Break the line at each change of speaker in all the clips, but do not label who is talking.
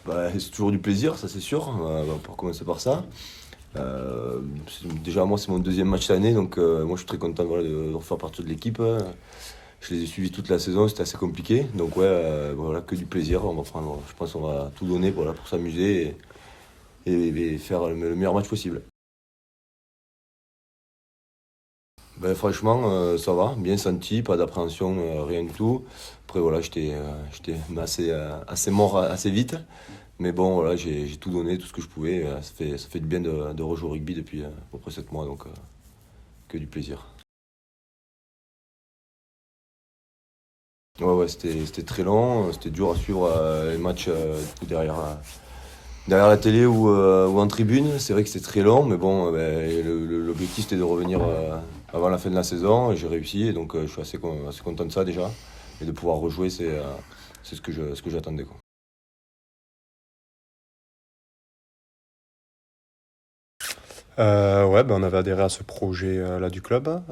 C'est toujours du plaisir, ça c'est sûr. On peut commencer par ça. Déjà, moi, c'est mon deuxième match cette année, donc moi, je suis très content voilà, de refaire partie de l'équipe. Je les ai suivis toute la saison, c'était assez compliqué. Donc, ouais, voilà, que du plaisir. Je pense qu'on va tout donner voilà, pour s'amuser et faire le meilleur match possible. Franchement, ça va, bien senti, pas d'appréhension, rien du tout. Après, voilà, j'étais assez mort assez vite. Mais bon, voilà, j'ai tout donné, tout ce que je pouvais. Ça fait du bien de rejouer au rugby depuis à peu près 7 mois, donc que du plaisir. Ouais, c'était très long, c'était dur à suivre les matchs du coup, derrière la télé ou en tribune. C'est vrai que c'était très long, mais bon, l'objectif c'était de revenir avant la fin de la saison, et j'ai réussi, et donc je suis assez content de ça déjà. Et de pouvoir rejouer, c'est ce que j'attendais, quoi.
Ouais, on avait adhéré à ce projet là du club,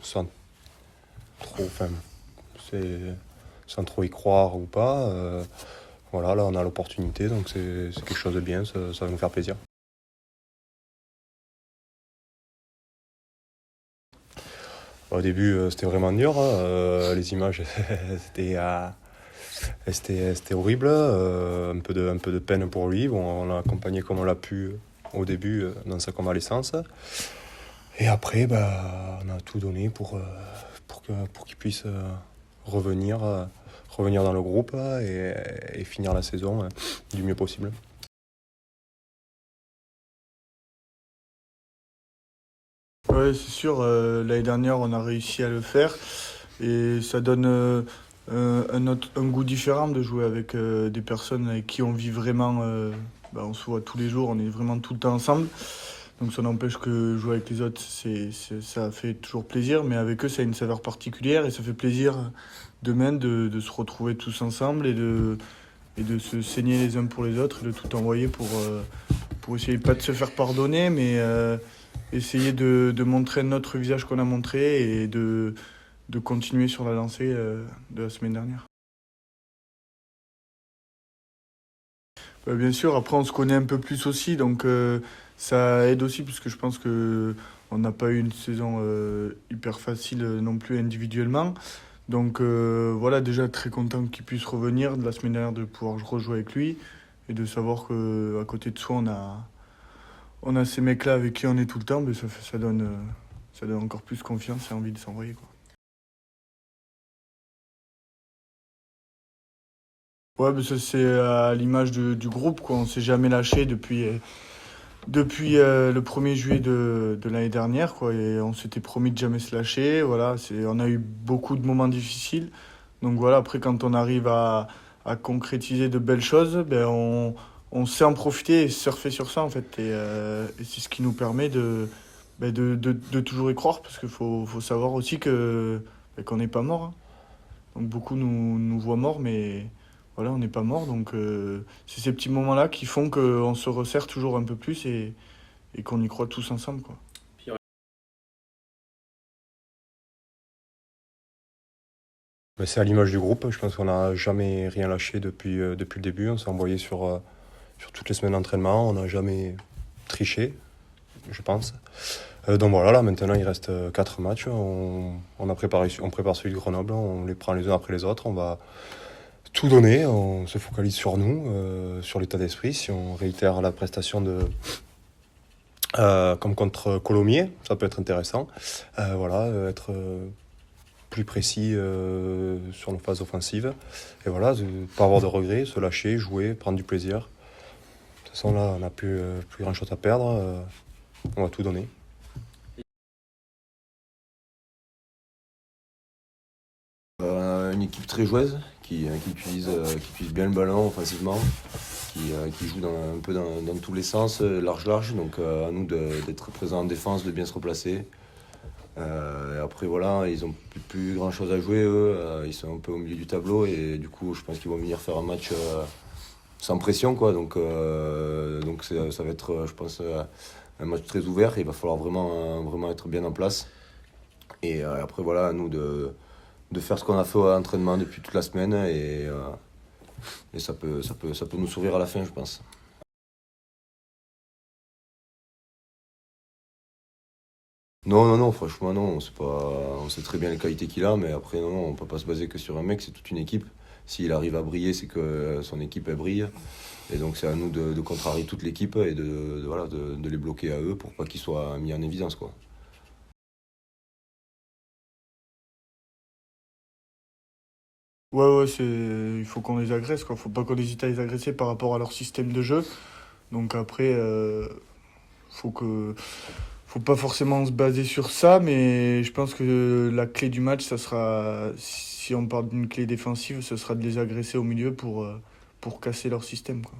sans trop, enfin, c'est, sans trop y croire ou pas. Voilà, là on a l'opportunité, donc c'est quelque chose de bien, ça va nous faire plaisir. Au début, c'était vraiment dur, hein, les images c'était, c'était horrible, un peu de peine pour lui. Bon, on l'a accompagné comme on l'a pu au début dans sa convalescence. Et après, on a tout donné pour qu'il puisse revenir, revenir dans le groupe et finir la saison du mieux possible.
Ouais, c'est sûr, l'année dernière, on a réussi à le faire et ça donne un goût différent de jouer avec des personnes avec qui on vit vraiment. On se voit tous les jours, on est vraiment tout le temps ensemble. Donc ça n'empêche que jouer avec les autres, ça fait toujours plaisir, mais avec eux, ça a une saveur particulière et ça fait plaisir demain de se retrouver tous ensemble et de se saigner les uns pour les autres et de tout envoyer pour essayer pas de se faire pardonner, mais essayer de montrer notre visage qu'on a montré et de continuer sur la lancée de la semaine dernière. Bien sûr, après on se connaît un peu plus aussi, donc ça aide aussi parce que je pense que on n'a pas eu une saison hyper facile non plus individuellement. Donc voilà, déjà très content qu'il puisse revenir de la semaine dernière, de pouvoir rejouer avec lui et de savoir qu'à côté de soi on a ces mecs-là avec qui on est tout le temps, ça donne encore plus confiance et envie de s'envoyer, quoi. Ouais, ça c'est à l'image du groupe, quoi. On s'est jamais lâché depuis le 1er juillet de l'année dernière, quoi. Et on s'était promis de jamais se lâcher. Voilà, on a eu beaucoup de moments difficiles. Donc voilà, après quand on arrive à concrétiser de belles choses, on sait en profiter et surfer sur ça en fait. Et c'est ce qui nous permet de toujours y croire, parce qu'il faut savoir aussi qu'on n'est pas mort, hein. Donc beaucoup nous voient morts, mais voilà, on n'est pas mort. Donc c'est ces petits moments-là qui font qu'on se resserre toujours un peu plus et qu'on y croit tous ensemble, quoi.
C'est à l'image du groupe, je pense qu'on n'a jamais rien lâché depuis le début. On s'est envoyé sur toutes les semaines d'entraînement, on n'a jamais triché, je pense. Donc voilà, là maintenant il reste 4 matchs. On prépare celui de Grenoble, on les prend les uns après les autres. On va tout donner, on se focalise sur nous, sur l'état d'esprit. Si on réitère la prestation comme contre Colomiers, ça peut être intéressant. Voilà, être plus précis sur nos phases offensives. Et voilà, pas avoir de regrets, se lâcher, jouer, prendre du plaisir. De toute façon là, on n'a plus grand chose à perdre. On va tout donner.
Une équipe très joueuse qui utilise bien le ballon offensivement, qui joue un peu dans tous les sens, large. Donc à nous d'être présents en défense, de bien se replacer. Et après voilà, ils ont plus grand chose à jouer eux, ils sont un peu au milieu du tableau et du coup je pense qu'ils vont venir faire un match sans pression, quoi. Donc ça va être je pense un match très ouvert et il va falloir vraiment être bien en place. Et après voilà, à nous de faire ce qu'on a fait à l'entraînement depuis toute la semaine Et ça peut nous sauver à la fin, je pense. Non, franchement, non. On sait très bien les qualités qu'il a, mais après, non, on peut pas se baser que sur un mec, c'est toute une équipe. S'il arrive à briller, c'est que son équipe, elle brille. Et donc, c'est à nous de contrarier toute l'équipe et voilà, de les bloquer à eux pour pas qu'ils soient mis en évidence, quoi.
Ouais, il faut qu'on les agresse, quoi. Faut pas qu'on hésite à les agresser par rapport à leur système de jeu. Donc après, faut que, faut pas forcément se baser sur ça, mais je pense que la clé du match, ça sera, si on parle d'une clé défensive, ce sera de les agresser au milieu pour casser leur système, quoi.